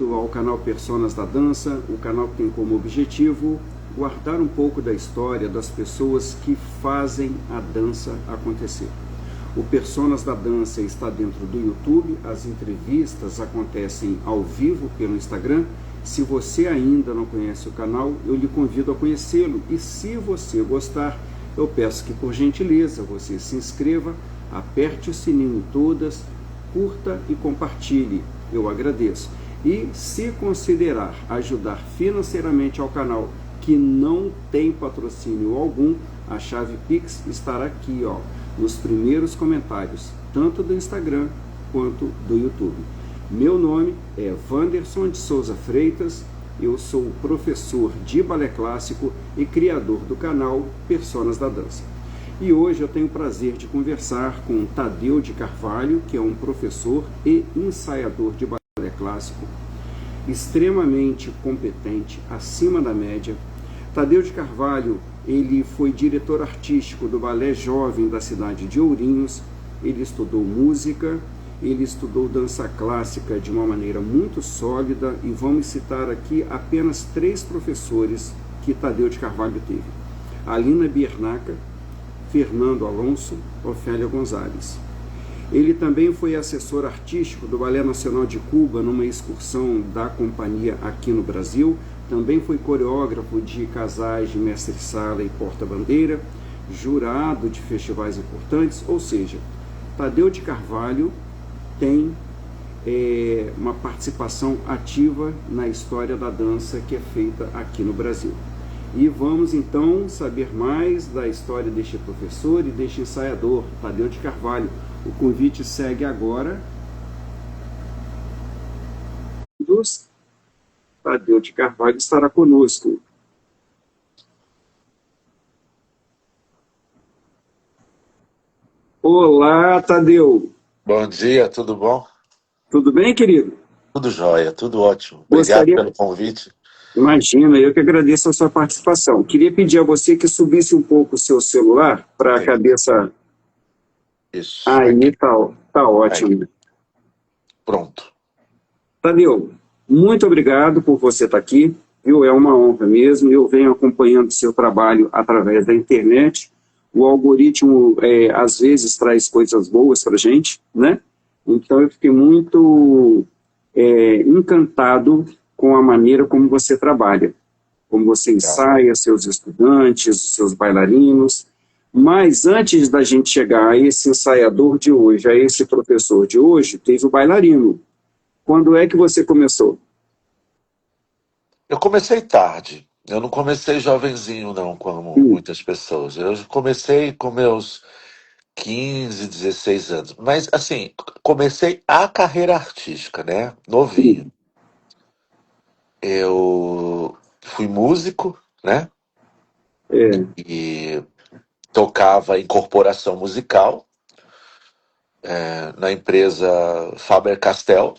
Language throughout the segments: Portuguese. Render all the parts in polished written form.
Ao canal Personas da Dança, o canal que tem como objetivo guardar um pouco da história das pessoas que fazem a dança acontecer. O Personas da Dança está dentro do YouTube, as entrevistas acontecem ao vivo pelo Instagram. Se você ainda não conhece o canal, eu lhe convido a conhecê-lo, e se você gostar, eu peço que, por gentileza, você se inscreva, aperte o sininho em todas, curta e compartilhe. Eu agradeço. E se considerar ajudar financeiramente ao canal, que não tem patrocínio algum, a chave Pix estará aqui, nos primeiros comentários, tanto do Instagram quanto do YouTube. Meu nome é Wanderson de Souza Freitas, eu sou professor de balé clássico e criador do canal Personas da Dança. E hoje eu tenho o prazer de conversar com Tadeu de Carvalho, que é um professor e ensaiador de balé clássico, extremamente competente, acima da média. Tadeu de Carvalho, ele foi diretor artístico do Balé Jovem da cidade de Ourinhos, ele estudou música, ele estudou dança clássica de uma maneira muito sólida, e vamos citar aqui apenas 3 professores que Tadeu de Carvalho teve: Alina Biernaca, Fernando Alonso, Ofélia Gonzalez. Ele também foi assessor artístico do Balé Nacional de Cuba numa excursão da companhia aqui no Brasil. Também foi coreógrafo de casais de mestre-sala e porta-bandeira, jurado de festivais importantes. Ou seja, Tadeu de Carvalho tem uma participação ativa na história da dança que é feita aqui no Brasil. E vamos então saber mais da história deste professor e deste ensaiador, Tadeu de Carvalho. O convite segue agora. Tadeu de Carvalho estará conosco. Olá, Tadeu. Bom dia, tudo bom? Tudo bem, querido? Tudo jóia, tudo ótimo. Obrigado Gostaria... pelo convite. Imagina, eu que agradeço a sua participação. Queria pedir a você que subisse um pouco o seu celular para a cabeça. Isso. Aí, tá ótimo. Aí. Pronto. Tadeu, muito obrigado por você estar aqui, viu? É uma honra mesmo. Eu venho acompanhando seu trabalho através da internet. O algoritmo, às vezes, traz coisas boas para a gente, né? Então, eu fiquei muito encantado com a maneira como você trabalha, como você ensaia seus estudantes, seus bailarinos. Mas antes da gente chegar a esse ensaiador de hoje, a esse professor de hoje, teve o bailarino. Quando é que você começou? Eu comecei tarde. Eu não comecei jovenzinho, não, como muitas pessoas. Eu comecei com meus 15, 16 anos. Mas, assim, comecei a carreira artística, né? Novinho. Eu fui músico, né? E tocava em corporação musical, na empresa Faber-Castell,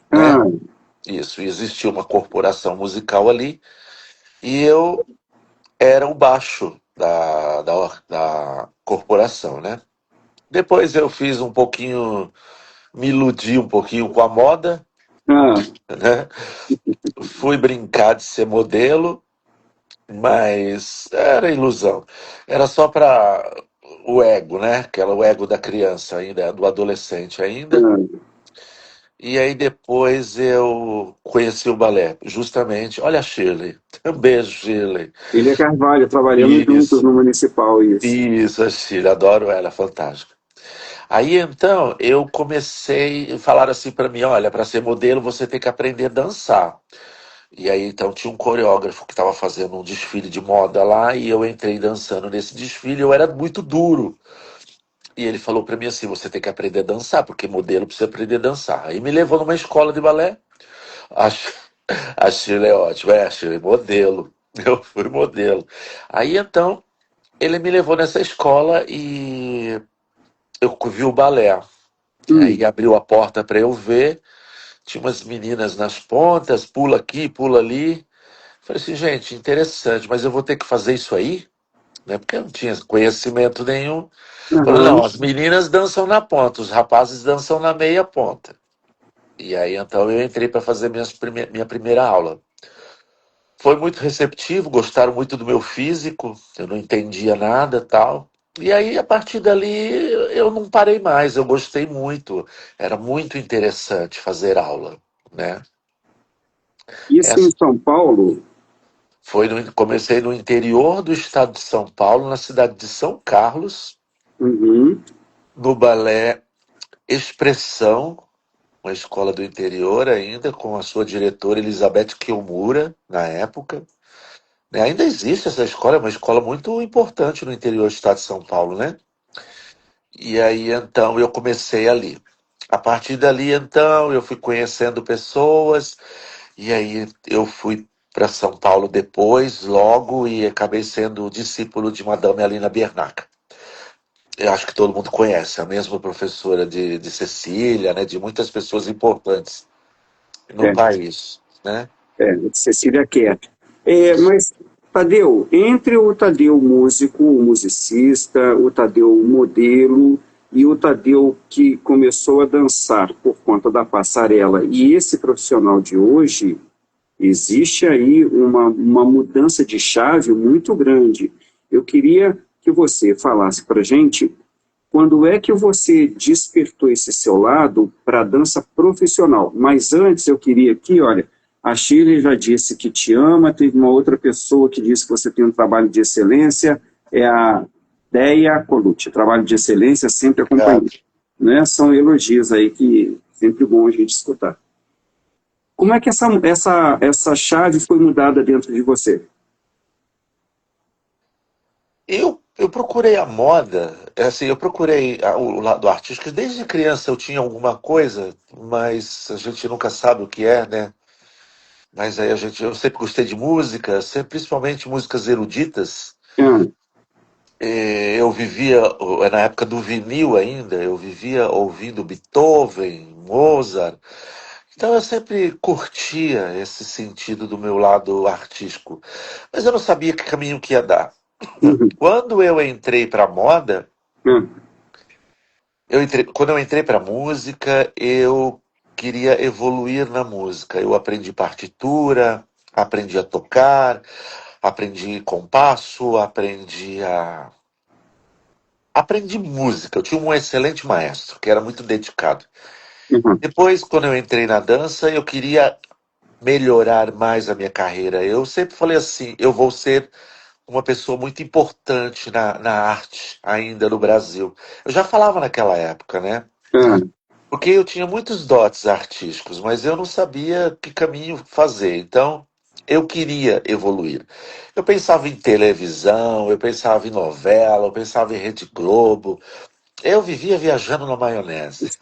né? Isso, existia uma corporação musical ali, e eu era o baixo da corporação, né? Depois eu fiz um pouquinho, me iludi um pouquinho com a moda, né? Fui brincar de ser modelo, mas era ilusão. Era só para o ego, né? Aquela o ego da criança ainda, do adolescente ainda. E aí depois eu conheci o balé, justamente. Olha a Shirley. Um beijo, Shirley. Ele é Carvalho, trabalhamos juntos no Municipal, isso. Isso, a Shirley, adoro ela, fantástica. Aí então eu comecei, falaram assim para mim, olha, para ser modelo você tem que aprender a dançar. E aí então tinha um coreógrafo que estava fazendo um desfile de moda lá, e eu entrei dançando nesse desfile. Eu era muito duro. E ele falou pra mim assim, você tem que aprender a dançar, porque modelo precisa aprender a dançar. Aí me levou numa escola de balé. Acho, a Shirley é ótima. A Shirley, modelo. Eu fui modelo. Aí então, ele me levou nessa escola e eu vi o balé. Aí abriu a porta para eu ver. Tinha umas meninas nas pontas, pula aqui, pula ali. Falei assim, gente, interessante, mas eu vou ter que fazer isso aí? Né? Porque eu não tinha conhecimento nenhum. Falei, não, as meninas dançam na ponta, os rapazes dançam na meia ponta. E aí então eu entrei para fazer minha primeira aula. Foi muito receptivo, gostaram muito do meu físico, eu não entendia nada tal. E aí, a partir dali, eu não parei mais, eu gostei muito. Era muito interessante fazer aula, né? Isso em Essa São Paulo? comecei no interior do estado de São Paulo, na cidade de São Carlos, Uhum. no balé Expressão, uma escola do interior ainda, com a sua diretora Elizabeth Kiomura, na época. Né? Ainda existe essa escola, é uma escola muito importante no interior do estado de São Paulo, né? E aí então eu comecei ali. A partir dali então eu fui conhecendo pessoas e aí eu fui para São Paulo depois, logo, e acabei sendo discípulo de Madame Alina Biernacca. Eu acho que todo mundo conhece, a mesma professora de Cecília, né, de muitas pessoas importantes no É, país, né? Cecília quer. Mas, Tadeu, entre o Tadeu músico, o musicista, o Tadeu modelo e o Tadeu que começou a dançar por conta da passarela e esse profissional de hoje, existe aí uma mudança de chave muito grande. Eu queria que você falasse para a gente quando é que você despertou esse seu lado para a dança profissional. Mas antes eu queria aqui, olha, a Shirley já disse que te ama, teve uma outra pessoa que disse que você tem um trabalho de excelência, é a Deia Colucci, trabalho de excelência sempre Obrigado. acompanhado. Né? São elogios aí que é sempre bom a gente escutar. Como é que essa chave foi mudada dentro de você? Eu procurei a moda, assim, eu procurei o lado artístico. Desde criança eu tinha alguma coisa, mas a gente nunca sabe o que é, né? Mas aí eu sempre gostei de música, principalmente músicas eruditas. Ah, Eu vivia, na época do vinil ainda, eu vivia ouvindo Beethoven, Mozart. Então eu sempre curtia esse sentido do meu lado artístico. Mas eu não sabia que caminho que ia dar. uhum, Quando eu entrei para moda, ah, quando eu entrei para música, eu queria evoluir na música. Eu aprendi partitura, aprendi a tocar, aprendi compasso, aprendi música. Eu tinha um excelente maestro que era muito dedicado. uhum, Depois, quando eu entrei na dança, eu queria melhorar mais a minha carreira. Eu sempre falei assim, eu vou ser uma pessoa muito importante na arte ainda no Brasil. Eu já falava naquela época, né? ah, Porque eu tinha muitos dotes artísticos, mas eu não sabia que caminho fazer. Então, eu queria evoluir. Eu pensava em televisão, eu pensava em novela, eu pensava em Rede Globo. Eu vivia viajando na maionese.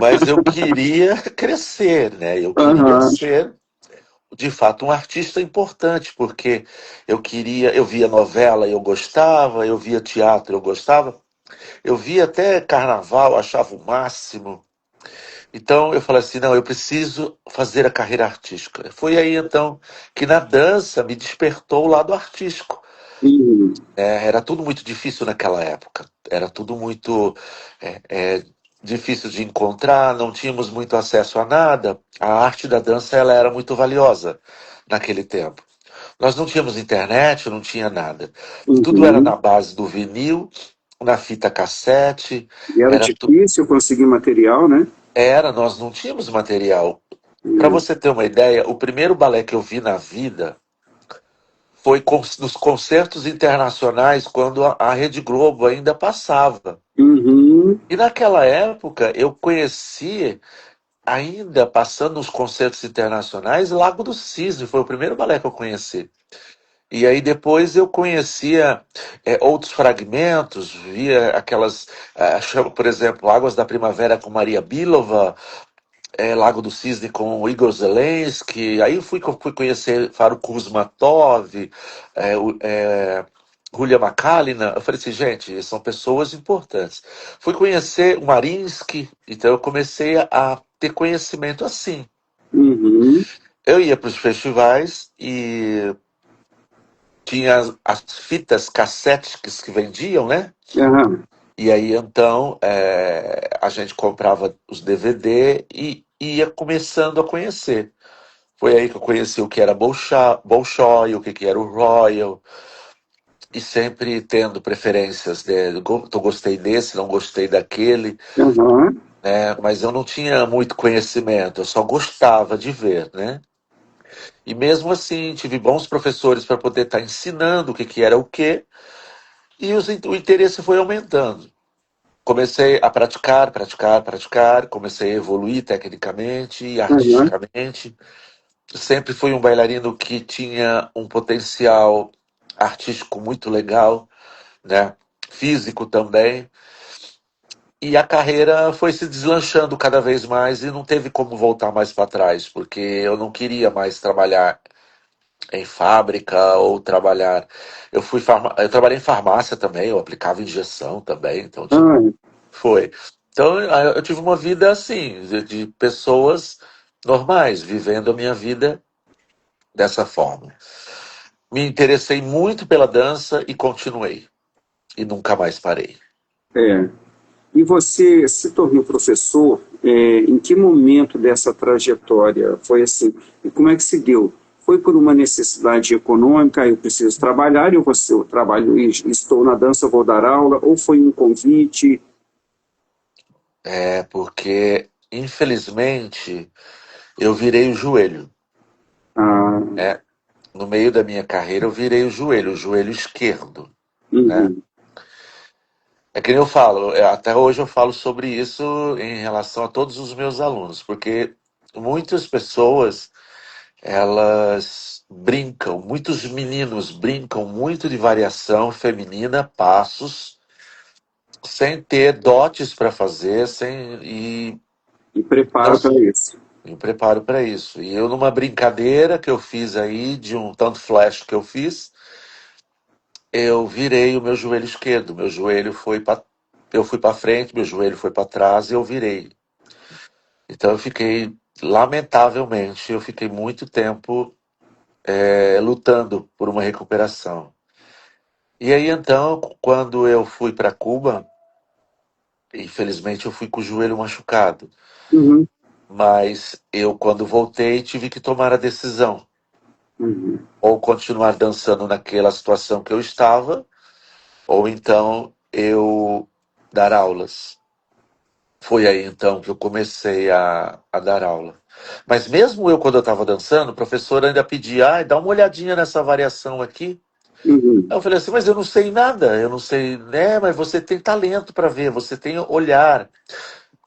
Mas eu queria crescer, né? Eu queria aham, ser, de fato, um artista importante, porque eu via novela e eu gostava, eu via teatro, eu gostava, eu via até carnaval, achava o máximo. Então eu falei assim, não, eu preciso fazer a carreira artística. Foi aí então que na dança me despertou o lado artístico. uhum, Era tudo muito difícil naquela época. Era tudo muito é, é, difícil de encontrar, não tínhamos muito acesso a nada. A arte da dança ela era muito valiosa naquele tempo. Nós não tínhamos internet, não tinha nada. Tudo era na uhum. base do vinil, na fita cassete, E era era, difícil conseguir material, né? nós não tínhamos material. Para É. você ter uma ideia, o primeiro balé que eu vi na vida foi nos concertos internacionais, quando a Rede Globo ainda passava. Uhum, E naquela época eu conheci, ainda passando nos concertos internacionais, Lago do Cisne, foi o primeiro balé que eu conheci. E aí depois eu conhecia outros fragmentos, via aquelas, por exemplo, Águas da Primavera com Maria Bilova, Lago do Cisne com o Igor Zelensky, aí fui conhecer Faro Kuzmatov, Julia Makalina, eu falei assim, gente, são pessoas importantes. Fui conhecer o Marinsky, então eu comecei a ter conhecimento assim. uhum, Eu ia para os festivais e tinha as fitas cassetes que vendiam, né? aham, E aí então a gente comprava os DVD ia começando a conhecer. Foi aí que eu conheci o que era Bolshoi, o que que era o Royal, e sempre tendo preferências, né? Gostei desse, não gostei daquele, Aham, né? Mas eu não tinha muito conhecimento, eu só gostava de ver, né? E mesmo assim, tive bons professores para poder estar ensinando o que que era o quê, e o interesse foi aumentando. Comecei a praticar, praticar, praticar, comecei a evoluir tecnicamente e aham, artisticamente. Sempre fui um bailarino que tinha um potencial artístico muito legal, né? Físico também. E a carreira foi se deslanchando cada vez mais e não teve como voltar mais para trás, porque eu não queria mais trabalhar em fábrica ou trabalhar. Eu trabalhei em farmácia também, eu aplicava injeção também, então tipo, ah, foi. Então eu tive uma vida assim, de pessoas normais, vivendo a minha vida dessa forma. Me interessei muito pela dança e continuei. E nunca mais parei. é. E você se tornou professor, em que momento dessa trajetória foi assim? E como é que se deu? Foi por uma necessidade econômica, eu preciso trabalhar, eu vou ser, eu trabalho, estou na dança, vou dar aula, ou foi um convite? É porque, infelizmente, eu virei o joelho. Ah, Né? No meio da minha carreira, eu virei o joelho esquerdo. Né? uhum, É que nem eu falo, até hoje eu falo sobre isso em relação a todos os meus alunos, porque muitas pessoas, elas brincam, muitos meninos brincam muito de variação feminina, passos, sem ter dotes para fazer, e não preparo para isso. me preparo para isso. E eu numa brincadeira que eu fiz aí de um tanto flash que eu fiz, eu virei o meu joelho esquerdo, meu joelho foi para eu fui para frente, meu joelho foi para trás e eu virei. Então eu fiquei lamentavelmente, eu fiquei muito tempo lutando por uma recuperação. E aí então, quando eu fui para Cuba, infelizmente eu fui com o joelho machucado. Uhum, Mas eu, quando voltei, tive que tomar a decisão. uhum, Ou continuar dançando naquela situação que eu estava, ou então eu dar aulas. Foi aí então que eu comecei a dar aula. Mas mesmo eu, quando eu estava dançando, o professor ainda pedia, dá uma olhadinha nessa variação aqui. uhum. Aí eu falei assim, mas eu não sei nada, eu não sei, né? Mas você tem talento para ver, você tem olhar.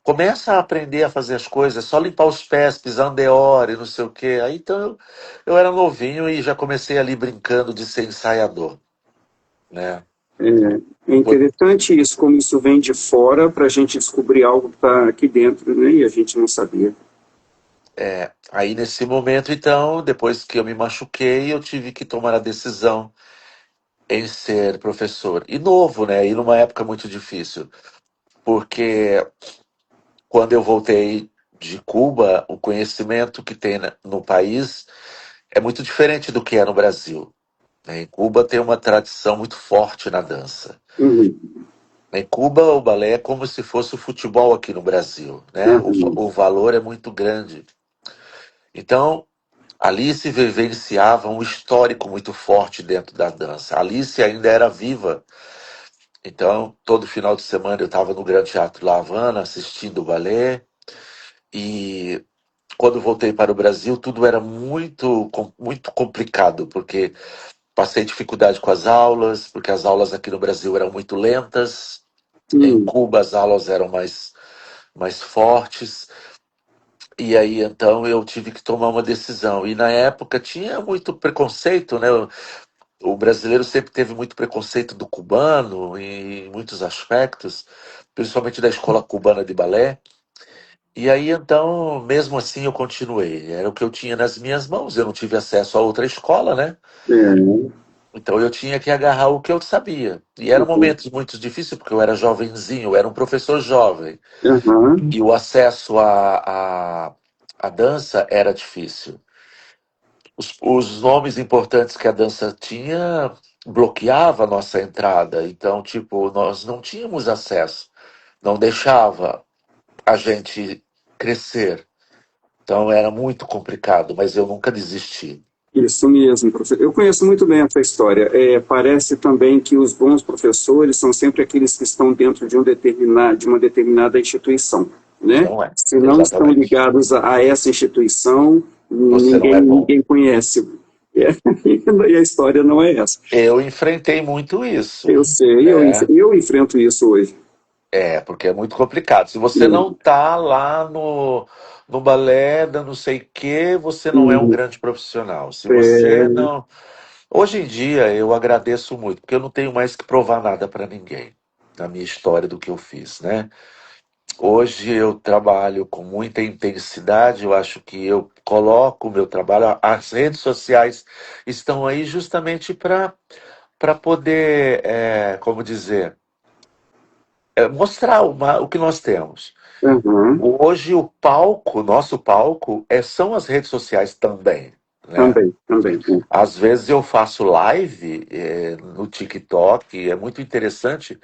Começa a aprender a fazer as coisas, só limpar os pés, pisar andeora e não sei o quê. Aí então eu era novinho e já comecei ali brincando de ser ensaiador, né? É interessante isso, como isso vem de fora para a gente descobrir algo que está aqui dentro, né? E a gente não sabia. Aí nesse momento, então, depois que eu me machuquei, eu tive que tomar a decisão em ser professor. E novo, né? E numa época muito difícil, porque quando eu voltei de Cuba, o conhecimento que tem no país é muito diferente do que é no Brasil. Né? Em Cuba tem uma tradição muito forte na dança. Uhum, Em Cuba, o balé é como se fosse o futebol aqui no Brasil, né? uhum, O valor é muito grande. Então, ali se vivenciava um histórico muito forte dentro da dança. A Alice ainda era viva. Então, todo final de semana eu estava no Grande Teatro La Havana assistindo o balé. E quando voltei para o Brasil, tudo era muito complicado, porque passei dificuldade com as aulas, porque as aulas aqui no Brasil eram muito lentas. Em uhum. Cuba, as aulas eram mais fortes. E aí, então, eu tive que tomar uma decisão. E na época tinha muito preconceito, né? O brasileiro sempre teve muito preconceito do cubano em muitos aspectos, principalmente da escola cubana de balé. E aí, então, mesmo assim, eu continuei. Era o que eu tinha nas minhas mãos. Eu não tive acesso a outra escola, né? É, Então eu tinha que agarrar o que eu sabia. E eram uhum, momentos muito difíceis, porque eu era jovenzinho, eu era um professor jovem. uhum, E o acesso à dança era difícil. Os nomes importantes que a dança tinha bloqueava a nossa entrada. Então, tipo, nós não tínhamos acesso. Não deixava a gente crescer. Então era muito complicado, mas eu nunca desisti. Isso mesmo, professor. Eu conheço muito bem essa história. Parece também que os bons professores são sempre aqueles que estão dentro de uma determinada instituição, né? Não é, Se não estão exatamente. ligados a essa instituição, Você não é bom. ninguém conhece. É, e a história não é essa. Eu enfrentei muito isso, Eu sei, né? eu enfrento isso hoje. Porque é muito complicado. Se você não Hum, tá lá no balé, dando não sei o quê, você não é um hum, grande profissional. Se você é, não. Hoje em dia eu agradeço muito, porque eu não tenho mais que provar nada para ninguém na minha história do que eu fiz, né? Hoje eu trabalho com muita intensidade, eu acho que eu coloco o meu trabalho, as redes sociais estão aí justamente para poder, como dizer, mostrar o que nós temos. aham, Hoje o palco, nosso palco, são as redes sociais também, né? também, também. Às vezes eu faço live no TikTok, é muito interessante.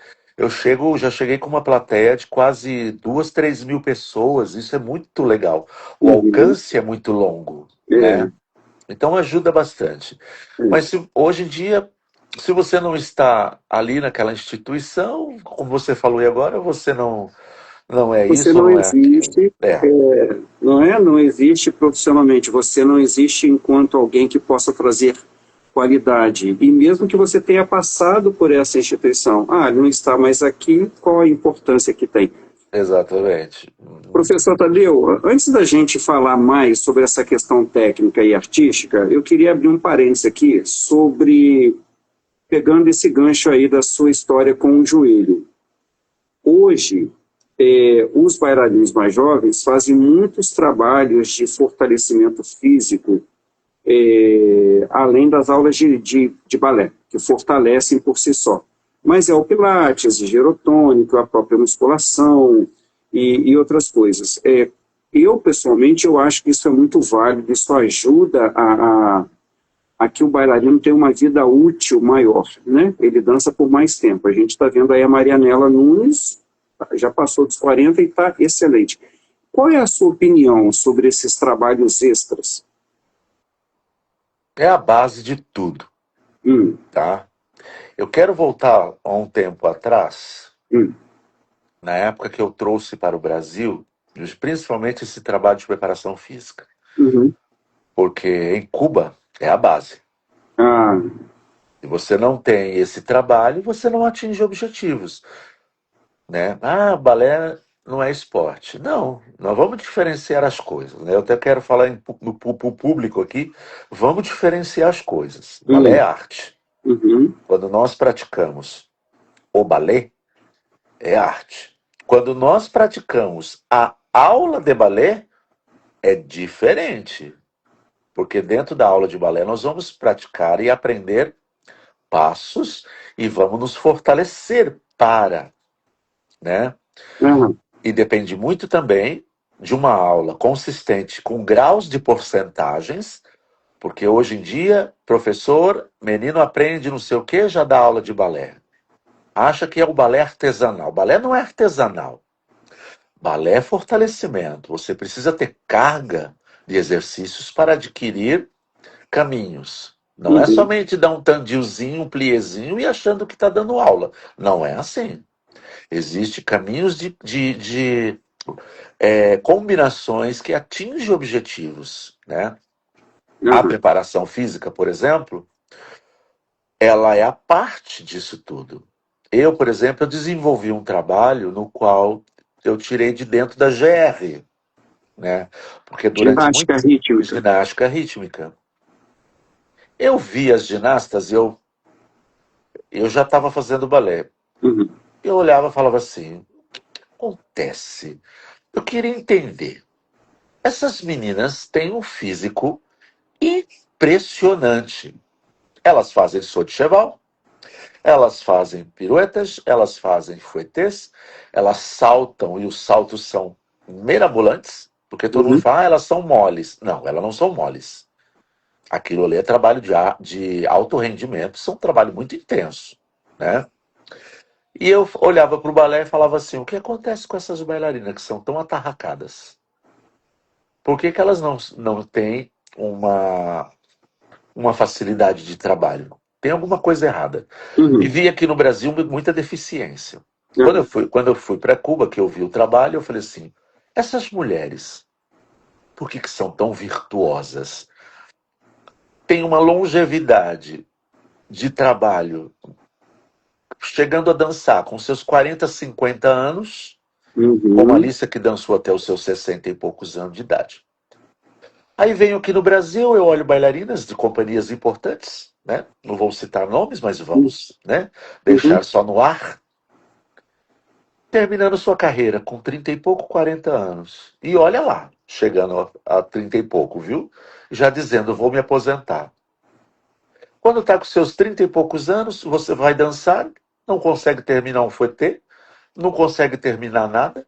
Já cheguei com uma plateia de quase 2, 3 mil pessoas. Isso é muito legal. O Uhum, alcance é muito longo, é, né? Então ajuda bastante. Mas hoje em dia, se você não está ali naquela instituição, como você falou e agora, você não é você isso ou não não é aquilo. existe, não é? Não existe profissionalmente. Você não existe enquanto alguém que possa trazer qualidade. E mesmo que você tenha passado por essa instituição, ele não está mais aqui, qual a importância que tem? Exatamente. Professor Tadeu, antes da gente falar mais sobre essa questão técnica e artística, eu queria abrir um parênteses aqui sobre, pegando esse gancho aí da sua história com o joelho. Hoje, os bailarinos mais jovens fazem muitos trabalhos de fortalecimento físico, além das aulas de balé, que fortalecem por si só. Mas é o pilates, o girotônico, a própria musculação e outras coisas. Eu, pessoalmente, eu acho que isso é muito válido, isso ajuda a que o bailarino tenha uma vida útil maior, né? Ele dança por mais tempo. A gente está vendo aí a Marianela Nunes, já passou dos 40 e está excelente. Qual é a sua opinião sobre esses trabalhos extras? É a base de tudo, Hum, tá? Eu quero voltar a um tempo atrás, hum, na época que eu trouxe para o Brasil, principalmente esse trabalho de preparação física, uhum. porque em Cuba é a base. Ah, Se você não tem esse trabalho, você não atinge objetivos, né? Balé não é esporte. Não, nós vamos diferenciar as coisas, né? Eu até quero falar no público aqui, vamos diferenciar as coisas. Balé é arte. uhum, Quando nós praticamos o balé, é arte. Quando nós praticamos a aula de balé, é diferente. Porque dentro da aula de balé nós vamos praticar e aprender passos e vamos nos fortalecer para, né? ah, E depende muito também de uma aula consistente com graus de porcentagens, porque hoje em dia, professor, menino aprende não sei o que, já dá aula de balé. Acha que é o balé artesanal. Balé não é artesanal. Balé é fortalecimento. Você precisa ter carga de exercícios para adquirir caminhos. Não é uhum, somente dar um tandilzinho, um pliezinho e achando que está dando aula. Não é assim. Existem caminhos de combinações que atingem objetivos, né? A aham, preparação física, por exemplo, ela é a parte disso tudo. Eu, por exemplo, eu desenvolvi um trabalho no qual eu tirei de dentro da GR, né? Porque durante muito ginástica rítmica. ginástica rítmica. Eu vi as ginastas, eu já estava fazendo balé. Uhum, Eu olhava e falava assim: o que acontece? Eu queria entender. Essas meninas têm um físico impressionante. Elas fazem saut de cheval, elas fazem piruetas, elas fazem fouettes, elas saltam e os saltos são mirabolantes, porque todo mundo uhum, fala, elas são moles. Não, elas não são moles. Aquilo ali é trabalho de alto rendimento, isso é um trabalho muito intenso, né? E eu olhava para o balé e falava assim: o que acontece com essas bailarinas que são tão atarracadas? Por que que elas não têm uma facilidade de trabalho? Tem alguma coisa errada. E Uhum. vi aqui no Brasil muita deficiência. Aham. Quando eu fui para Cuba, que eu vi o trabalho, eu falei assim: essas mulheres, por que que são tão virtuosas? Têm uma longevidade de trabalho, chegando a dançar com seus 40, 50 anos, como a Uhum. Alicia que dançou até os seus 60 e poucos anos de idade. Aí venho aqui no Brasil, eu olho bailarinas de companhias importantes, né? Não vou citar nomes, mas vamos, né, Uhum. deixar só no ar. Terminando sua carreira com 30 e pouco, 40 anos. E olha lá, chegando a 30 e pouco, viu? Já dizendo, vou me aposentar. Quando está com seus 30 e poucos anos, você vai dançar, não consegue terminar um fouetté, não consegue terminar nada.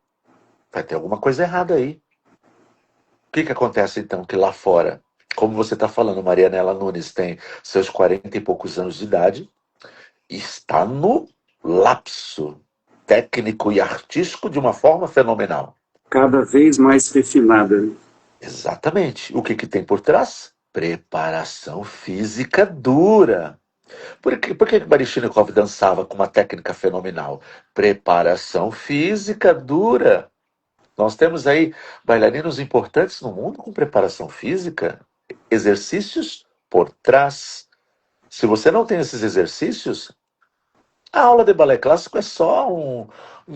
Vai ter alguma coisa errada aí. O que que acontece então? Que lá fora, como você está falando, Marianela Nunes tem seus 40 e poucos anos de idade, e está no lapso técnico e artístico de uma forma fenomenal. Cada vez mais refinada. Exatamente. O que que tem por trás? Preparação física dura. Por que Baryshnikov dançava com uma técnica fenomenal? Preparação física dura. Nós temos aí bailarinos importantes no mundo com preparação física, exercícios por trás. Se você não tem esses exercícios, a aula de balé clássico é só um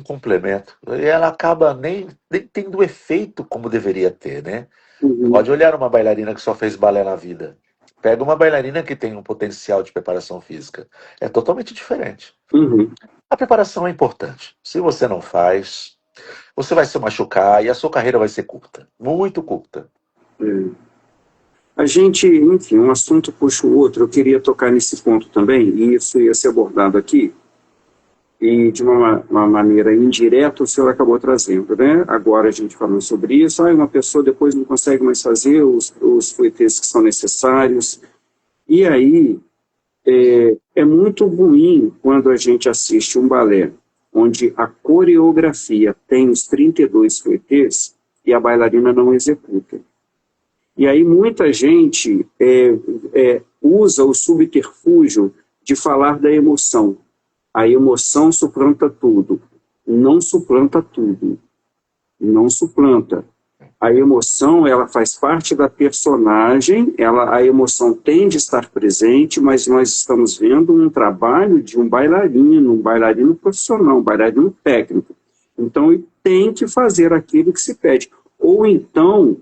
complemento. E ela acaba nem tendo o efeito como deveria ter, né? Uhum. Pode olhar uma bailarina que só fez balé na vida. Pega uma bailarina que tem um potencial de preparação física. É totalmente diferente. Uhum. A preparação é importante. Se você não faz, você vai se machucar e a sua carreira vai ser curta. Muito curta. É. A gente, enfim, um assunto puxa o outro. Eu queria tocar nesse ponto também, e isso ia ser abordado aqui, e de uma maneira indireta o senhor acabou trazendo, né? Agora a gente falando sobre isso, uma pessoa depois não consegue mais fazer os fouettés que são necessários, e aí é muito ruim quando a gente assiste um balé onde a coreografia tem os 32 fouettés e a bailarina não executa. E aí muita gente usa o subterfúgio de falar da emoção. A emoção suplanta tudo. Não suplanta tudo. Não suplanta. A emoção, ela faz parte da personagem, a emoção tem de estar presente, mas nós estamos vendo um trabalho de um bailarino profissional, um bailarino técnico. Então, ele tem que fazer aquilo que se pede. Ou então,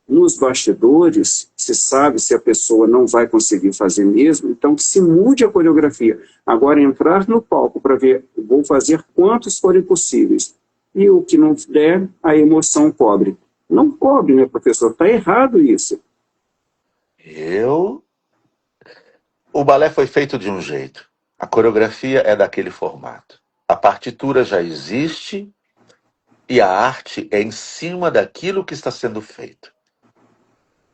nos bastidores, se sabe se a pessoa não vai conseguir fazer mesmo, então que se mude a coreografia. Agora, entrar no palco para ver, vou fazer quantos forem possíveis. E o que não der, a emoção cobre. Não cobre, né, professor? Está errado isso. Eu. O balé foi feito de um jeito. A coreografia é daquele formato. A partitura já existe e a arte é em cima daquilo que está sendo feito.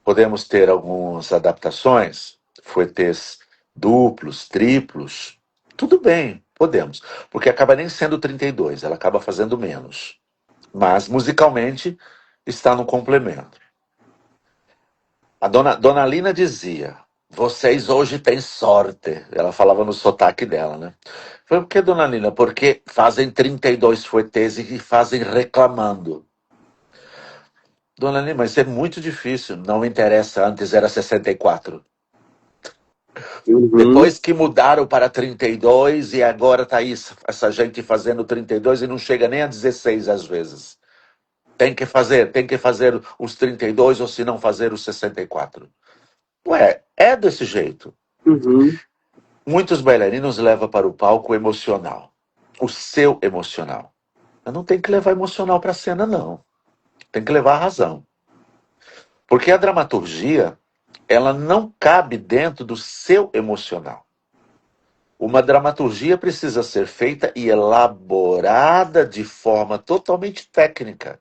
Podemos ter algumas adaptações, fouettés duplos, triplos. Tudo bem, podemos. Porque acaba nem sendo 32, ela acaba fazendo menos. Mas musicalmente está no complemento. A dona Lina dizia: vocês hoje têm sorte. Ela falava no sotaque dela, né? Foi por que, dona Lina? Porque fazem 32 fouettés e fazem reclamando. Dona Lina, mas isso é muito difícil. Não me interessa, antes era 64. Uhum, Depois que mudaram para 32 e agora tá aí essa gente fazendo 32 e não chega nem a 16 às vezes. Tem que fazer os 32 ou se não fazer os 64. Ué, é desse jeito. uhum, Muitos bailarinos levam para o palco o emocional. O seu emocional. Eu não tem que levar emocional para a cena, não. Tem que levar a razão. Porque a dramaturgia, ela não cabe dentro do seu emocional. Uma dramaturgia precisa ser feita e elaborada de forma totalmente técnica.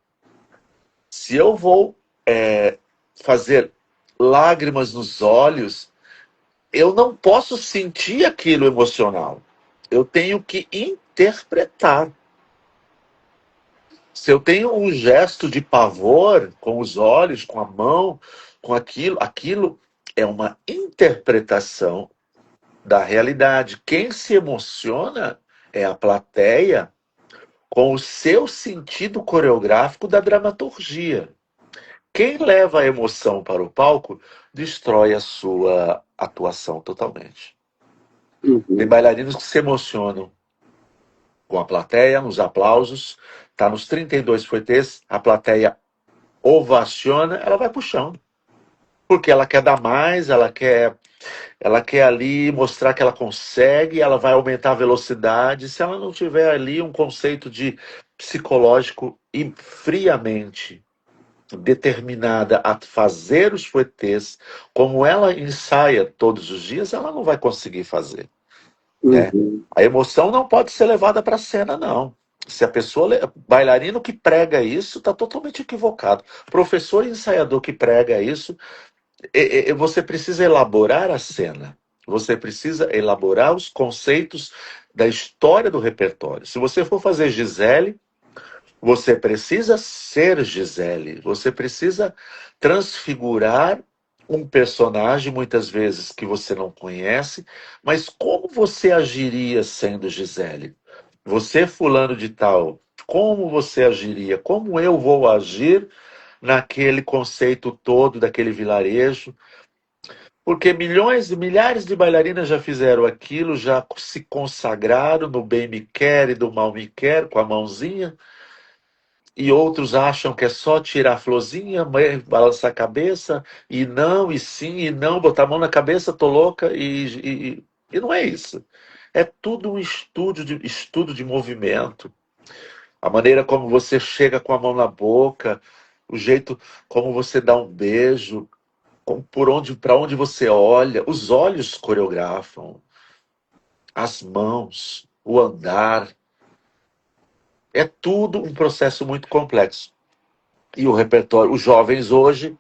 Se eu vou fazer lágrimas nos olhos, eu não posso sentir aquilo emocional. Eu tenho que interpretar. Se eu tenho um gesto de pavor com os olhos, com a mão, com aquilo é uma interpretação da realidade. Quem se emociona é a plateia com o seu sentido coreográfico da dramaturgia. Quem leva a emoção para o palco destrói a sua atuação totalmente. Tem bailarinos que se emocionam com a plateia, nos aplausos, tá nos 32 fouettés, a plateia ovaciona, ela vai pro chão. Porque ela quer dar mais, ela quer ali mostrar que ela consegue, ela vai aumentar a velocidade. Se ela não tiver ali um conceito de psicológico e friamente determinada a fazer os fouettés, como ela ensaia todos os dias, ela não vai conseguir fazer. Né? A emoção não pode ser levada para a cena, não. Se a pessoa, bailarino que prega isso, está totalmente equivocado. Professor e ensaiador que prega isso, você precisa elaborar a cena. Você precisa elaborar os conceitos da história do repertório. Se você for fazer Gisele, você precisa ser Gisele. Você precisa transfigurar um personagem, muitas vezes, que você não conhece, mas como você agiria sendo Gisele? Você, fulano de tal, como você agiria? Como eu vou agir naquele conceito todo daquele vilarejo? Porque milhões e milhares de bailarinas já fizeram aquilo, já se consagraram no bem me quer e do mal me quer, com a mãozinha, e outros acham que é só tirar a florzinha, balançar a cabeça, e não, e sim, e não, botar a mão na cabeça, tô louca, e não é isso. É tudo um estudo de movimento. A maneira como você chega com a mão na boca, o jeito como você dá um beijo, para onde você olha, os olhos coreografam, as mãos, o andar. É tudo um processo muito complexo. E o repertório, os jovens hoje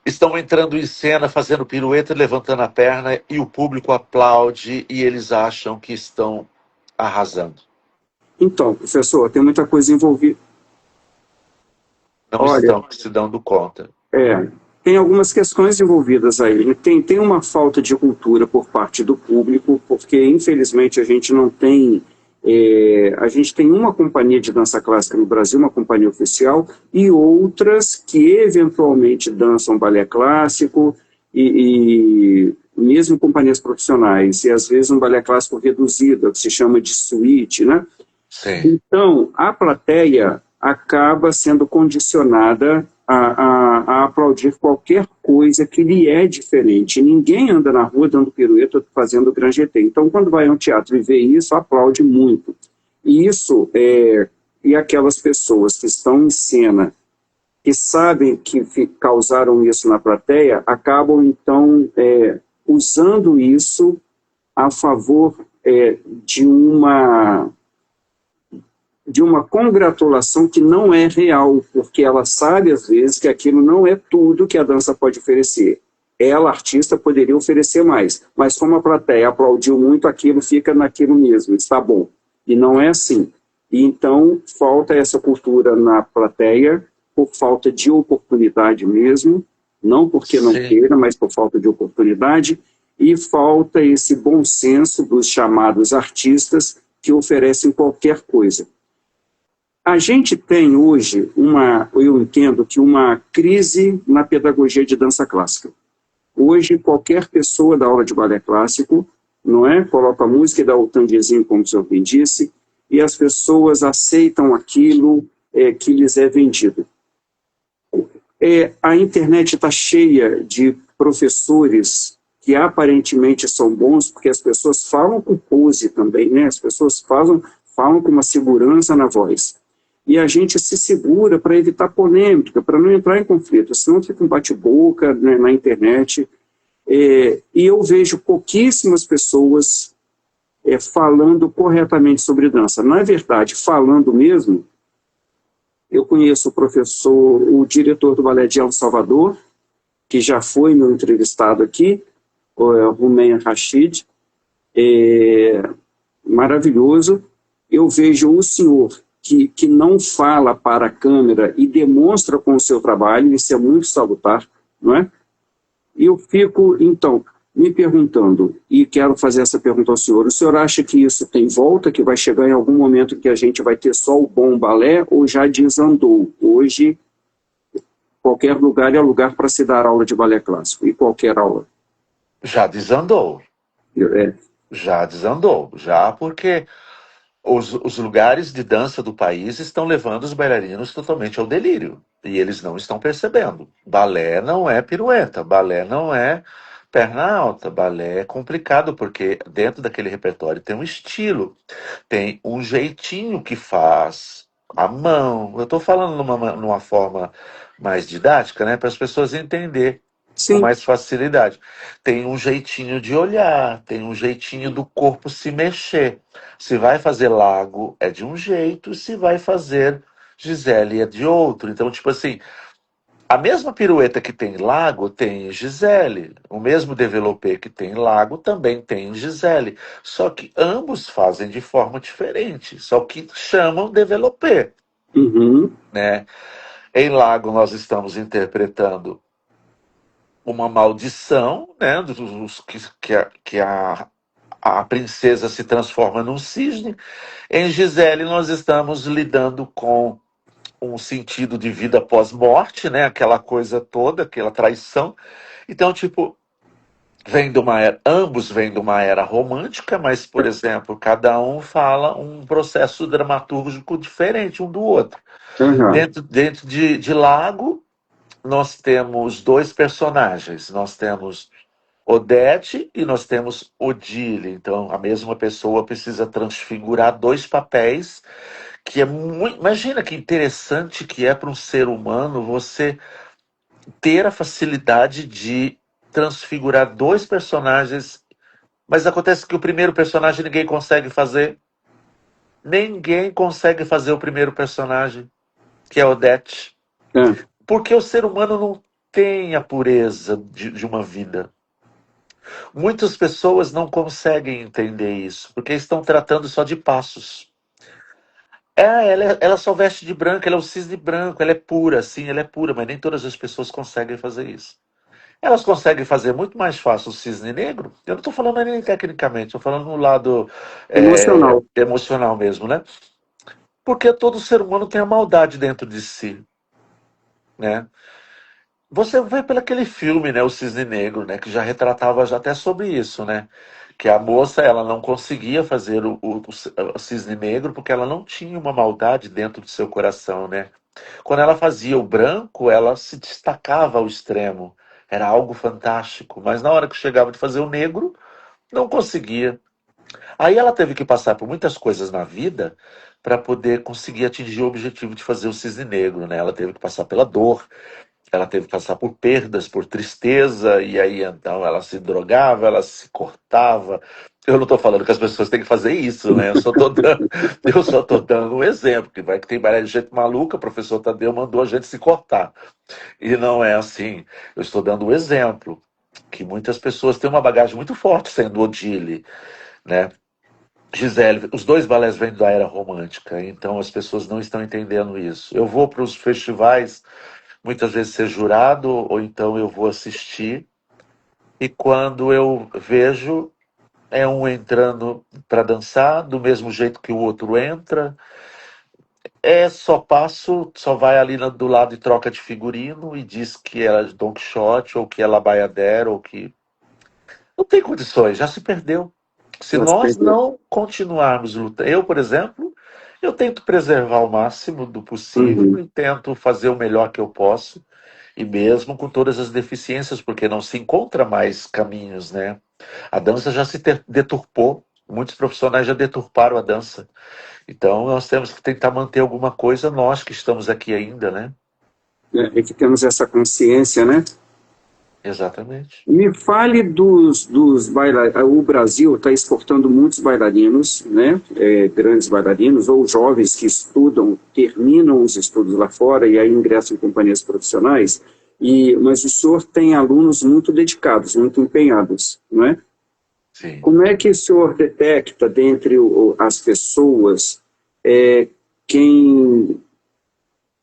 estão entrando em cena, fazendo pirueta, levantando a perna, e o público aplaude e eles acham que estão arrasando. Então, professor, tem muita coisa envolvida. Não Olha, estão se dando conta. tem algumas questões envolvidas aí. Tem uma falta de cultura por parte do público, porque infelizmente a gente não tem. A gente tem uma companhia de dança clássica no Brasil, uma companhia oficial, e outras que eventualmente dançam balé clássico e mesmo companhias profissionais, e às vezes um balé clássico reduzido, que se chama de suíte, né? Sim. Então, a plateia acaba sendo condicionada a aplaudir qualquer coisa que lhe é diferente. Ninguém anda na rua dando pirueta, fazendo grand jeté. Então, quando vai a um teatro e vê isso, aplaude muito. E isso, e aquelas pessoas que estão em cena, que sabem que causaram isso na plateia, acabam, então, usando isso a favor de uma congratulação que não é real, porque ela sabe, às vezes, que aquilo não é tudo que a dança pode oferecer. Ela, artista, poderia oferecer mais, mas como a plateia aplaudiu muito, aquilo fica naquilo mesmo, está bom. E não é assim. E então, falta essa cultura na plateia, por falta de oportunidade mesmo, não porque não queira, mas por falta de oportunidade, e falta esse bom senso dos chamados artistas que oferecem qualquer coisa. A gente tem hoje eu entendo que uma crise na pedagogia de dança clássica. Hoje, qualquer pessoa dá aula de balé clássico, não é? Coloca a música e dá o tanguezinho, como o senhor bem disse, e as pessoas aceitam aquilo que lhes é vendido. A internet está cheia de professores que aparentemente são bons, porque as pessoas falam com pose também, né? As pessoas falam com uma segurança na voz. E a gente se segura para evitar polêmica, para não entrar em conflito, senão fica um bate-boca, né, na internet. E eu vejo pouquíssimas pessoas falando corretamente sobre dança. Na verdade, falando mesmo, eu conheço o diretor do Balé de El Salvador, que já foi meu entrevistado aqui, o Rumen Rashid, maravilhoso. Eu vejo o senhor, que não fala para a câmera e demonstra com o seu trabalho, isso é muito salutar, não é? E eu fico, então, me perguntando, e quero fazer essa pergunta ao senhor, o senhor acha que isso tem volta, que vai chegar em algum momento que a gente vai ter só o bom balé, ou já desandou? Hoje, qualquer lugar é lugar para se dar aula de balé clássico, e qualquer aula. Já desandou. É. Já desandou. Já porque os lugares de dança do país estão levando os bailarinos totalmente ao delírio. E eles não estão percebendo. Balé não é pirueta, balé não é perna alta, balé é complicado, porque dentro daquele repertório tem um estilo, tem um jeitinho que faz, a mão. Eu estou falando numa forma mais didática, né, para as pessoas entenderem com Sim. mais facilidade. Tem um jeitinho de olhar, tem um jeitinho do corpo se mexer. Se vai fazer Lago é de um jeito, se vai fazer Gisele é de outro. Então, tipo assim, a mesma pirueta que tem Lago tem em Gisele. O mesmo développé que tem Lago também tem em Gisele. Só que ambos fazem de forma diferente. Só que chamam développé, Uhum. né? Em Lago nós estamos interpretando uma maldição, né? A princesa se transforma num cisne. Em Gisele nós estamos lidando com um sentido de vida pós-morte, né? Aquela coisa toda, aquela traição. Então, tipo, ambos vêm de uma era romântica, mas, por exemplo, cada um fala um processo dramatúrgico diferente um do outro. Uhum. Dentro de Lago, nós temos dois personagens. Nós temos Odete e nós temos Odile. Então, a mesma pessoa precisa transfigurar dois papéis, que é muito. Imagina que interessante que é para um ser humano você ter a facilidade de transfigurar dois personagens, mas acontece que o primeiro personagem ninguém consegue fazer. Ninguém consegue fazer o primeiro personagem, que é Odete. É. Porque o ser humano não tem a pureza de uma vida. Muitas pessoas não conseguem entender isso, porque estão tratando só de passos. Ela só veste de branco, ela é o cisne branco, ela é pura, sim, ela é pura, mas nem todas as pessoas conseguem fazer isso. Elas conseguem fazer muito mais fácil o cisne negro. Eu não estou falando nem tecnicamente, estou falando no lado Emocional. emocional mesmo, né? Porque todo ser humano tem a maldade dentro de si, né? Você vê pelo aquele filme, né, o Cisne Negro, né, que já retratava já até sobre isso, né, que a moça ela não conseguia fazer o Cisne Negro porque ela não tinha uma maldade dentro do seu coração, né. Quando ela fazia o branco, ela se destacava ao extremo, era algo fantástico, mas na hora que chegava de fazer o negro, não conseguia. Aí ela teve que passar por muitas coisas na vida para poder conseguir atingir o objetivo de fazer o Cisne Negro, né. Ela teve que passar pela dor, ela teve que passar por perdas, por tristeza, e aí então ela se drogava, ela se cortava. Eu não estou falando que as pessoas têm que fazer isso, né? Eu só tô dando um exemplo, que vai que tem várias gente maluca, o professor Tadeu mandou a gente se cortar. E não é assim. Eu estou dando um exemplo, que muitas pessoas têm uma bagagem muito forte sendo Odile, né? Gisele, os dois balés vêm da era romântica, então as pessoas não estão entendendo isso. Eu vou para os festivais muitas vezes ser jurado, ou então eu vou assistir, e quando eu vejo, é um entrando para dançar, do mesmo jeito que o outro entra, só vai ali do lado e troca de figurino, e diz que é Don Quixote, ou que é La Bayadère, ou que... Não tem condições, já se perdeu. Se Já se nós perdeu. não continuarmos lutando, eu, por exemplo, eu tento preservar o máximo do possível Uhum. e tento fazer o melhor que eu posso, e mesmo com todas as deficiências, porque não se encontra mais caminhos, né? A dança já se deturpou, muitos profissionais já deturparam a dança. Então nós temos que tentar manter alguma coisa, nós que estamos aqui ainda, né? É que temos essa consciência, né? Exatamente. Me fale dos bailarinos. O Brasil está exportando muitos bailarinos, né? Grandes bailarinos, ou jovens que estudam, terminam os estudos lá fora e aí ingressam em companhias profissionais. Mas o senhor tem alunos muito dedicados, muito empenhados, não é? Sim. Como é que o senhor detecta dentre as pessoas quem,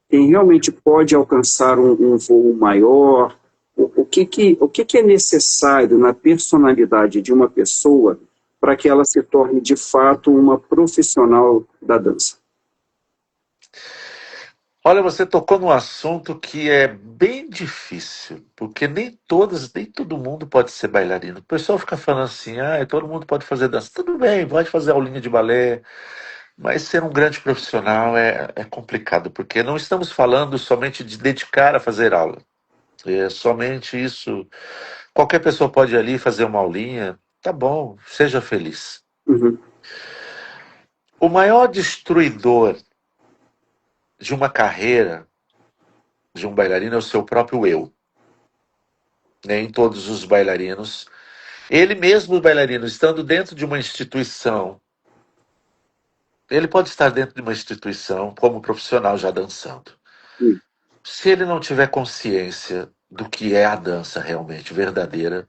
quem realmente pode alcançar um voo maior, o que é necessário na personalidade de uma pessoa para que ela se torne de fato uma profissional da dança? Olha, você tocou num assunto que é bem difícil, porque nem todo mundo pode ser bailarino. O pessoal fica falando assim, ah, todo mundo pode fazer dança. Tudo bem, pode fazer aulinha de balé, mas ser um grande profissional é complicado, porque não estamos falando somente de dedicar a fazer aula. É somente isso. Qualquer pessoa pode ir ali fazer uma aulinha, tá bom, seja feliz. Uhum, O maior destruidor de uma carreira de um bailarino é o seu próprio eu. Nem todos os bailarinos. Ele mesmo, o bailarino, estando dentro de uma instituição, ele pode estar dentro de uma instituição como profissional já dançando. uhum, Se ele não tiver consciência do que é a dança realmente verdadeira,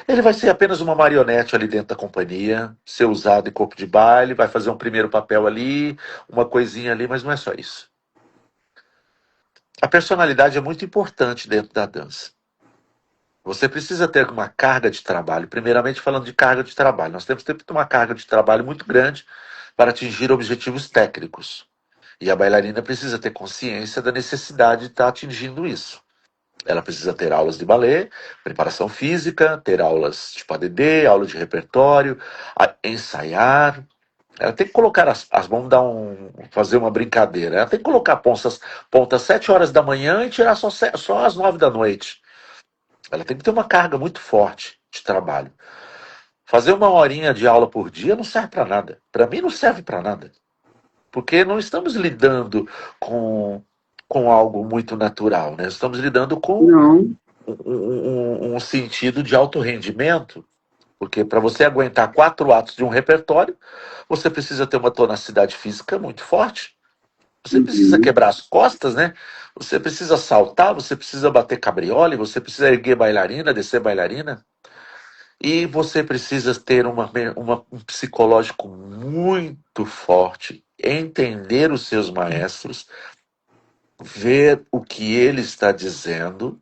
ele vai ser apenas uma marionete ali dentro da companhia, ser usado em corpo de baile, vai fazer um primeiro papel ali, uma coisinha ali, mas não é só isso. A personalidade é muito importante dentro da dança. Você precisa ter uma carga de trabalho. Primeiramente, falando de carga de trabalho, nós temos que ter uma carga de trabalho muito grande para atingir objetivos técnicos. E a bailarina precisa ter consciência da necessidade de estar atingindo isso. Ela precisa ter aulas de balé, preparação física, ter aulas de PADD, aula de repertório, ensaiar. Ela tem que colocar vamos fazer uma brincadeira. Ela tem que colocar pontas 7 horas da manhã e tirar só às 9 da noite. Ela tem que ter uma carga muito forte de trabalho. Fazer uma horinha de aula por dia não serve para nada. Para mim não serve para nada. Porque não estamos lidando com, com algo muito natural, né? Estamos lidando com não, um sentido de alto rendimento, porque para você aguentar 4 atos de um repertório, você precisa ter uma tonacidade física muito forte. Você precisa uhum, quebrar as costas, né? Você precisa saltar, você precisa bater cabriole, você precisa erguer bailarina, descer bailarina. E você precisa ter um psicológico muito forte, entender os seus maestros, ver o que ele está dizendo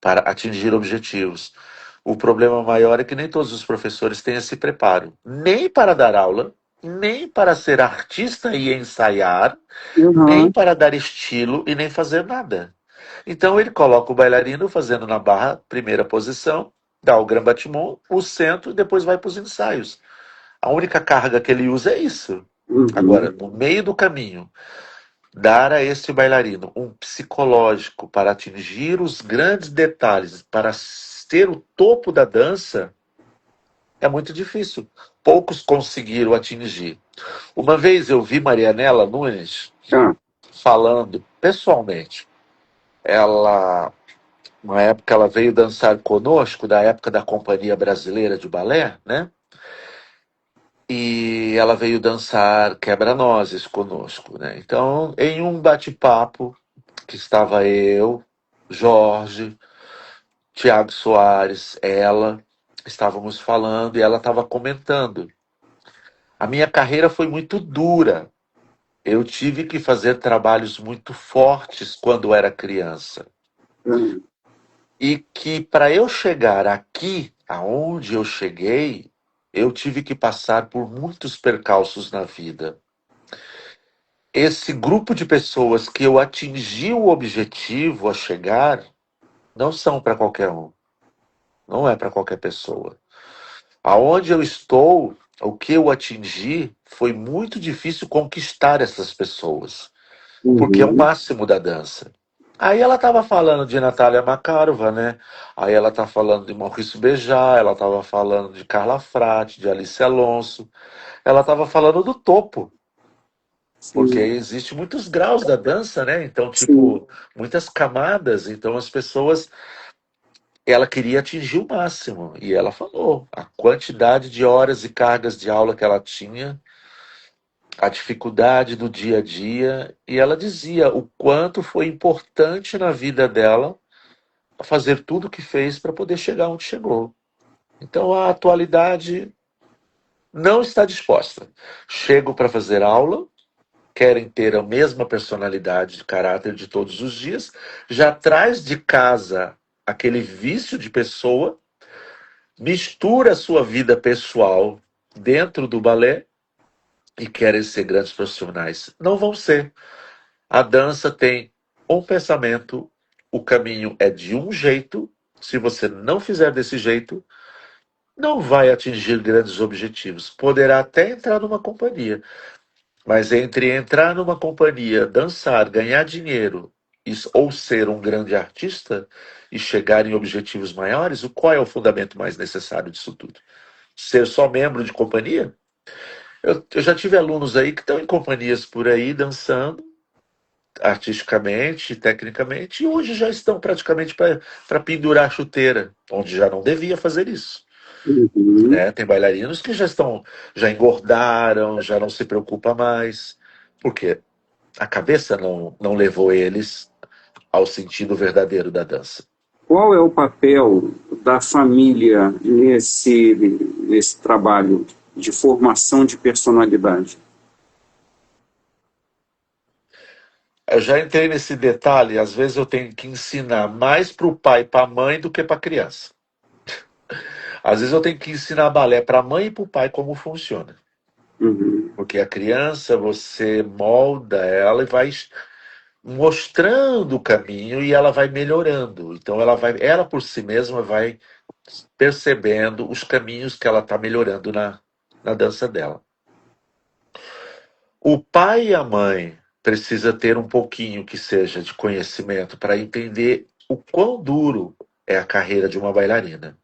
para atingir objetivos. O problema maior é que nem todos os professores têm esse preparo, nem para dar aula, nem para ser artista e ensaiar, nem uhum, para dar estilo e nem fazer nada. Então ele coloca o bailarino fazendo na barra, primeira posição, dá o grand battement, o centro e depois vai para os ensaios. A única carga que ele usa é isso. Agora, uhum, no meio do caminho, dar a este bailarino um psicológico para atingir os grandes detalhes, para ser o topo da dança, é muito difícil. Poucos conseguiram atingir. Uma vez eu vi Marianela Nunes ah, falando pessoalmente. Ela, uma época, ela veio dançar conosco, da época da Companhia Brasileira de Balé, né? E ela veio dançar quebra-nozes conosco, né? Então, em um bate-papo, que estava eu, Jorge, Tiago Soares, ela, estávamos falando e ela estava comentando. A minha carreira foi muito dura. Eu tive que fazer trabalhos muito fortes quando era criança. ah, E que para eu chegar aqui, aonde eu cheguei, eu tive que passar por muitos percalços na vida. Esse grupo de pessoas que eu atingi o objetivo a chegar não são para qualquer um, não é para qualquer pessoa. Aonde eu estou, o que eu atingi, foi muito difícil conquistar essas pessoas, porque é o uhum, máximo da dança. Aí ela estava falando de Natália Makarova, né? Aí ela tá falando de Maurício Bejar, ela estava falando de Carla Frati, de Alice Alonso. Ela estava falando do topo, porque sim, existe muitos graus da dança, né? Então, sim, tipo, muitas camadas. Então, as pessoas, ela queria atingir o máximo. E ela falou a quantidade de horas e cargas de aula que ela tinha, a dificuldade do dia a dia. E ela dizia o quanto foi importante na vida dela fazer tudo o que fez para poder chegar onde chegou. Então, a atualidade não está disposta. Chego para fazer aula, querem ter a mesma personalidade de caráter de todos os dias, já traz de casa aquele vício de pessoa, mistura a sua vida pessoal dentro do balé e querem ser grandes profissionais. Não vão ser. A dança tem um pensamento, o caminho é de um jeito. Se você não fizer desse jeito, não vai atingir grandes objetivos. Poderá até entrar numa companhia, mas entre entrar numa companhia, dançar, ganhar dinheiro ou ser um grande artista e chegar em objetivos maiores, qual é o fundamento mais necessário disso tudo? Ser só membro de companhia? Eu já tive alunos aí que estão em companhias por aí dançando artisticamente, tecnicamente, e hoje já estão praticamente para pendurar a chuteira, onde já não devia fazer isso. Uhum. Né? Tem bailarinos que já engordaram, já não se preocupa mais, porque a cabeça não levou eles ao sentido verdadeiro da dança. Qual é o papel da família nesse trabalho de formação de personalidade? Eu já entrei nesse detalhe, às vezes eu tenho que ensinar mais para o pai e para a mãe do que para a criança. Às vezes eu tenho que ensinar balé para a mãe e para o pai como funciona. Uhum. Porque a criança, você molda ela e vai mostrando o caminho e ela vai melhorando. Então ela por si mesma vai percebendo os caminhos que ela está melhorando na dança dela. O pai e a mãe precisa ter um pouquinho que seja de conhecimento para entender o quão duro é a carreira de uma bailarina.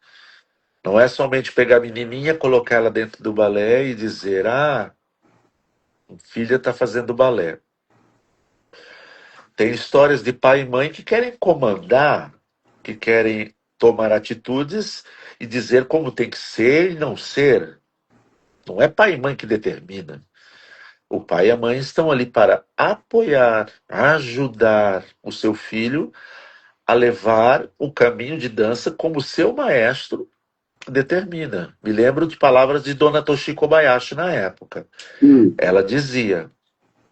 Não é somente pegar a menininha, colocar ela dentro do balé e dizer: ah, filha está fazendo balé. Tem histórias de pai e mãe que querem comandar, que querem tomar atitudes e dizer como tem que ser e não ser. Não é pai e mãe que determina. O pai e a mãe estão ali para apoiar, ajudar o seu filho a levar o caminho de dança como seu maestro determina. Me lembro de palavras de Dona Toshiko Kobayashi na época. Hum. Ela dizia: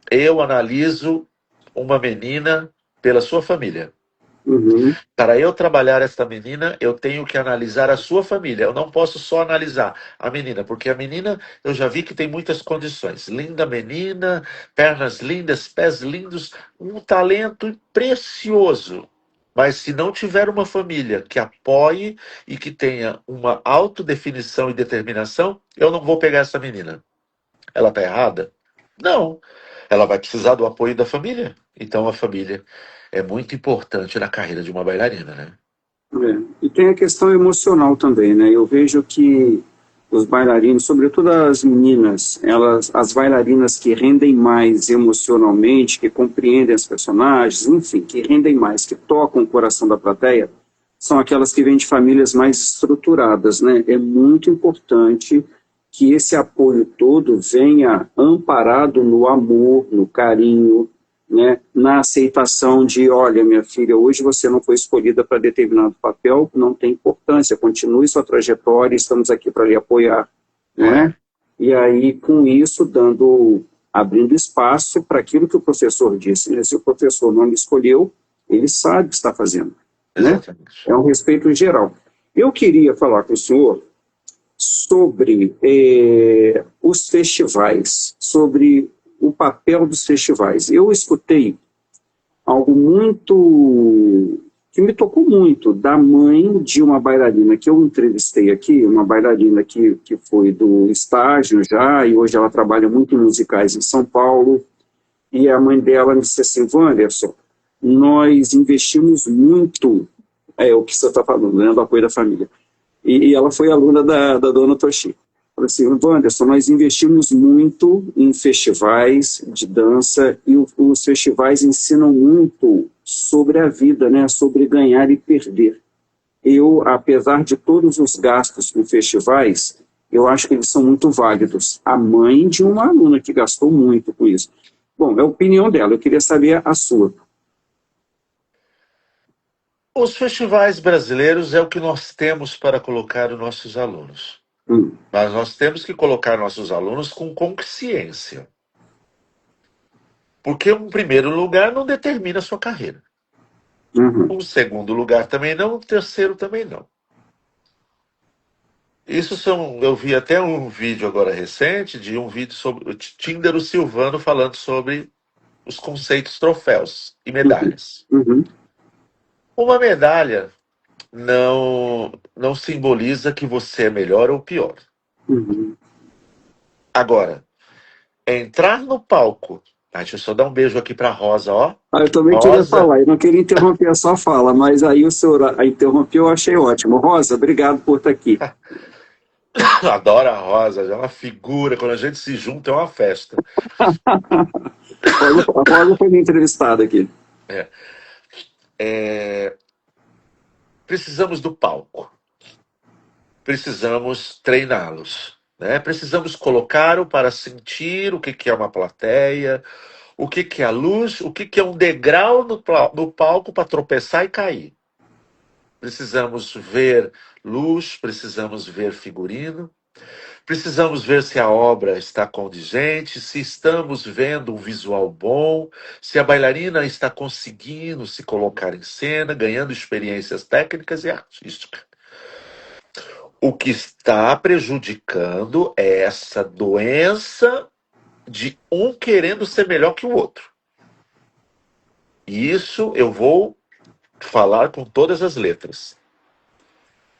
eu analiso uma menina pela sua família. Uhum. Para eu trabalhar esta menina, eu tenho que analisar a sua família. Eu não posso só analisar a menina, porque a menina eu já vi que tem muitas condições. Linda menina, pernas lindas, pés lindos, um talento precioso. Mas se não tiver uma família que apoie e que tenha uma autodefinição e determinação, eu não vou pegar essa menina. Ela está errada? Não. Ela vai precisar do apoio da família. Então a família é muito importante na carreira de uma bailarina, né? É. E tem a questão emocional também, né? Eu vejo que os bailarinos, sobretudo as meninas, as bailarinas que rendem mais emocionalmente, que compreendem as personagens, enfim, que rendem mais, que tocam o coração da plateia, são aquelas que vêm de famílias mais estruturadas, né? É muito importante que esse apoio todo venha amparado no amor, no carinho, né, na aceitação de: olha, minha filha, hoje você não foi escolhida para determinado papel, não tem importância, continue sua trajetória, estamos aqui para lhe apoiar, não É, é? E aí, com isso, abrindo espaço para aquilo que o professor disse, né? Se o professor não lhe escolheu, ele sabe o que está fazendo, né? exatamente. É um respeito geral. Eu queria falar com o senhor sobre os festivais, sobre o papel dos festivais. Eu escutei algo muito que me tocou muito, da mãe de uma bailarina que eu entrevistei aqui, uma bailarina que foi do estágio já, e hoje ela trabalha muito em musicais em São Paulo, e a mãe dela me disse assim: Wanderson, nós investimos muito, o que você está falando, né, do apoio da família, e ela foi aluna da dona Toshi. Falei assim: Wanderson, nós investimos muito em festivais de dança e os festivais ensinam muito sobre a vida, né? Sobre ganhar e perder. Eu, apesar de todos os gastos com festivais, eu acho que eles são muito válidos. A mãe de uma aluna que gastou muito com isso. Bom, é a opinião dela, eu queria saber a sua. Os festivais brasileiros é o que nós temos para colocar os nossos alunos. Hum. Mas nós temos que colocar nossos alunos com consciência. Porque um primeiro lugar não determina a sua carreira. Uhum. Um segundo lugar também não, um terceiro também não. Isso são. Eu vi até um vídeo agora recente de um vídeo sobre o Tinder o Silvano falando sobre os conceitos troféus e Uhum. medalhas. Uhum. Uma medalha não simboliza que você é melhor ou pior. Uhum. Agora, entrar no palco. Ah, deixa eu só dar um beijo aqui para Rosa, ó. Ah, eu também queria Rosa, falar, eu não queria interromper a sua fala, mas aí o senhor a interrompeu, eu achei ótimo. Rosa, obrigado por estar aqui. adoro a Rosa, é uma figura. Quando a gente se junta é uma festa. A Rosa foi minha entrevistada aqui. É. Precisamos do palco. Precisamos treiná-los. Né? Precisamos colocá-lo para sentir o que é uma plateia, o que é a luz, o que é um degrau no palco para tropeçar e cair. Precisamos ver luz, precisamos ver figurino, precisamos ver se a obra está condizente, se estamos vendo um visual bom, se a bailarina está conseguindo se colocar em cena, ganhando experiências técnicas e artísticas. O que está prejudicando é essa doença de um querendo ser melhor que o outro. E isso eu vou falar com todas as letras.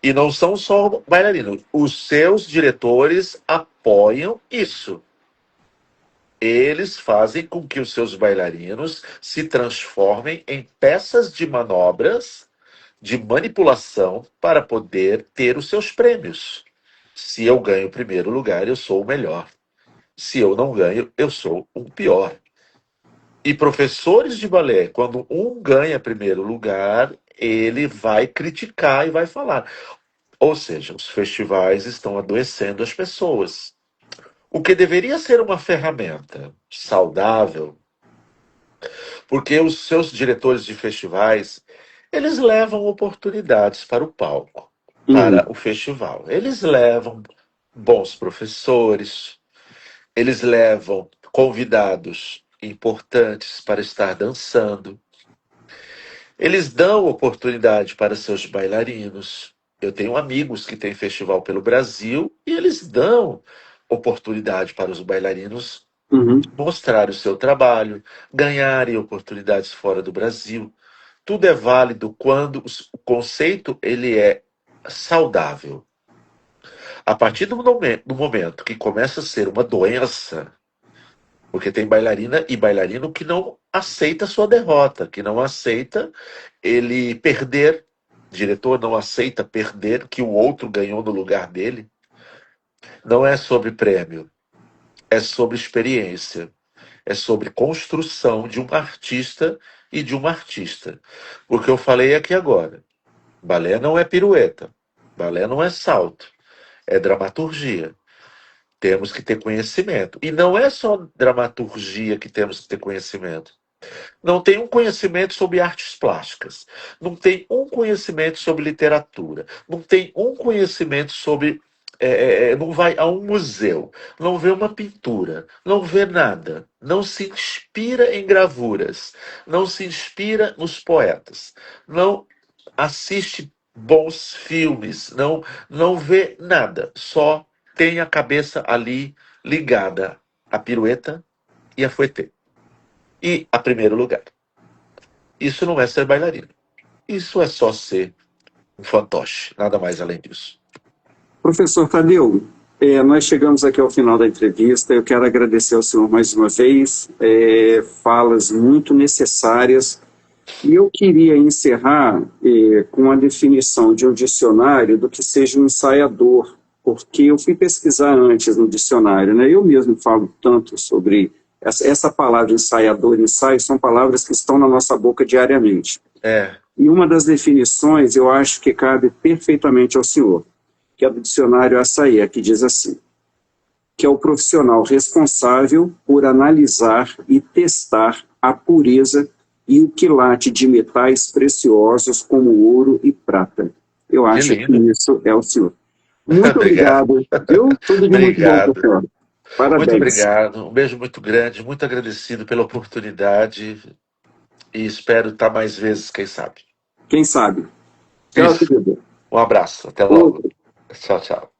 E não são só bailarinos. Os seus diretores apoiam isso. Eles fazem com que os seus bailarinos se transformem em peças de manobras, de manipulação, para poder ter os seus prêmios. Se eu ganho o primeiro lugar, eu sou o melhor. Se eu não ganho, eu sou o pior. E professores de balé, quando um ganha primeiro lugar, ele vai criticar e vai falar. Ou seja, os festivais estão adoecendo as pessoas. O que deveria ser uma ferramenta saudável, porque os seus diretores de festivais, eles levam oportunidades para o palco, Uhum. para o festival. Eles levam bons professores, eles levam convidados importantes para estar dançando. Eles dão oportunidade para seus bailarinos. Eu tenho amigos que têm festival pelo Brasil e eles dão oportunidade para os bailarinos Uhum. mostrar o seu trabalho, ganharem oportunidades fora do Brasil. Tudo é válido quando o conceito ele é saudável. A partir do momento que começa a ser uma doença, porque tem bailarina e bailarino que não aceita sua derrota, que não aceita ele perder. O diretor não aceita perder que o outro ganhou no lugar dele. Não é sobre prêmio, é sobre experiência, é sobre construção de um artista e de uma artista. Porque eu falei aqui agora, balé não é pirueta, balé não é salto, é dramaturgia. Temos que ter conhecimento. E não é só dramaturgia que temos que ter conhecimento. Não tem um conhecimento sobre artes plásticas. Não tem um conhecimento sobre literatura. Não tem um conhecimento sobre. Não vai a um museu, não vê uma pintura, não vê nada, não se inspira em gravuras, não se inspira nos poetas, não assiste bons filmes, não vê nada, só tem a cabeça ali ligada à pirueta e à fouetté. E a primeiro lugar. Isso não é ser bailarino. Isso é só ser um fantoche. Nada mais além disso. Professor Tadeu, nós chegamos aqui ao final da entrevista. Eu quero agradecer ao senhor mais uma vez, falas muito necessárias. E eu queria encerrar com a definição de um dicionário do que seja um ensaiador, porque eu fui pesquisar antes no dicionário, né? Eu mesmo falo tanto sobre essa palavra ensaiador e ensaio, são palavras que estão na nossa boca diariamente. E uma das definições eu acho que cabe perfeitamente ao senhor, que é do dicionário Açaí, que diz assim, que é o profissional responsável por analisar e testar a pureza e o quilate de metais preciosos como ouro e prata. Eu acho que isso é o senhor. Muito Obrigado. obrigado, viu? Tudo de muito bom para o Obrigado. senhor. Muito Parabéns. obrigado, um beijo muito grande, muito agradecido pela oportunidade e espero estar mais vezes, quem sabe. Quem sabe? Tchau, Isso, querido. um abraço, até logo. Outro. Tchau, tchau.